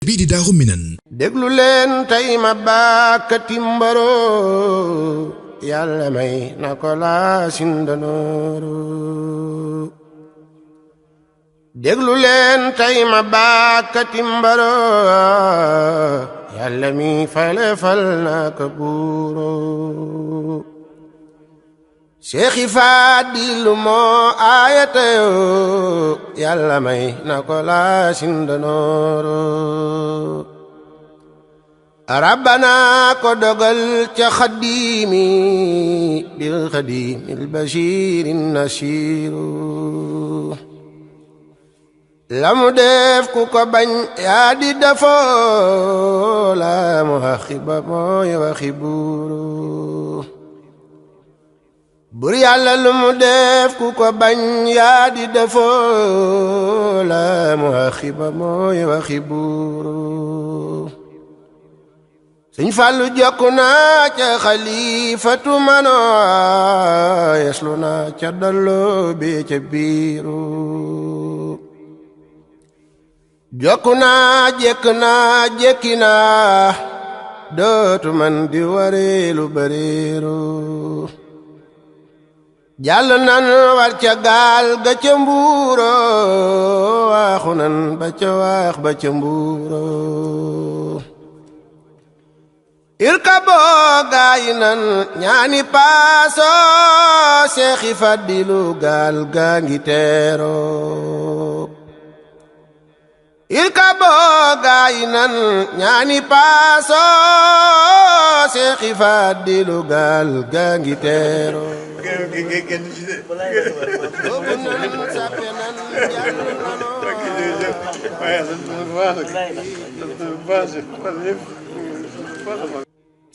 bii di Daaru Minan. déglu leen tey ma baakati mbaro yàlla may na ko laa sindanooru. déglu leen tey ma baakati mbaro yàlla mi fale fal na ko buuro. Seexi Faadilu moo aayatayo yàlla may na ko laa sindanooru. rabbana ko dogal ca xaddiimi bil xaddiimil bashiirin nasiiru. lamu def ku ko bañ yaa di defoo la mu axiba mooy waxi buuru. bur yàlla lu mu def ku ko bañ yaa di defoo la mu axiba mooy waxi buuru. Sëñ Fallu jokku naa ca xalifatu mano yeslu naa ca dollo bi ca biiru. jokku naa jekk naa jekki naa dootu man di wareelu bareeru. jàll nan war ca gaal ga ca mbuuro waaxu nan ba ca waax ba ca mbuuro. irkaboo gaayi nan ñaani paaso Seexi Fadilu gaal gaa ngi teero. irkaboo gaayi nan ñaani paaso Seexi Fadilu gaal gaa ngi teero.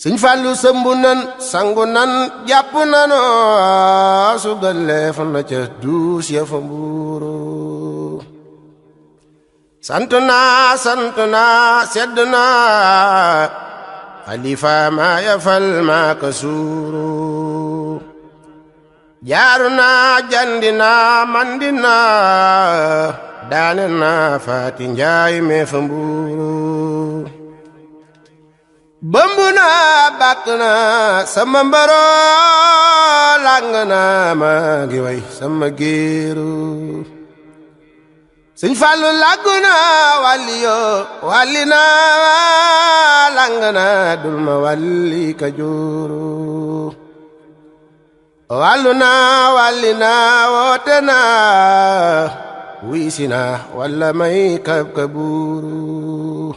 Sëñ Fallu sëmbu nan sangu nan jàpp nano sugal leef na ca duus ya fa mbuuru. sant naa sedd naa xalifa maa yafal maa ka suuru. jaaru naa jandi naa mandi naa daane naa faati njaay mee fa mbuuru. bëmb naa bàkk naa sama mbaro làng naa maa ngi way sama géeru. Sëñ Fallu làggu naa wàlli yoo wàlli naa làng naa dul ma wàlli ka jooru. wàllu naa woote naa wiisi naa walla may kab kabuuru.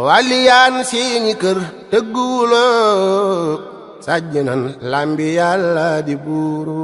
wàlli yaan seeni kër tëgguwuloo sàjj nan lambi yàlla di buuru.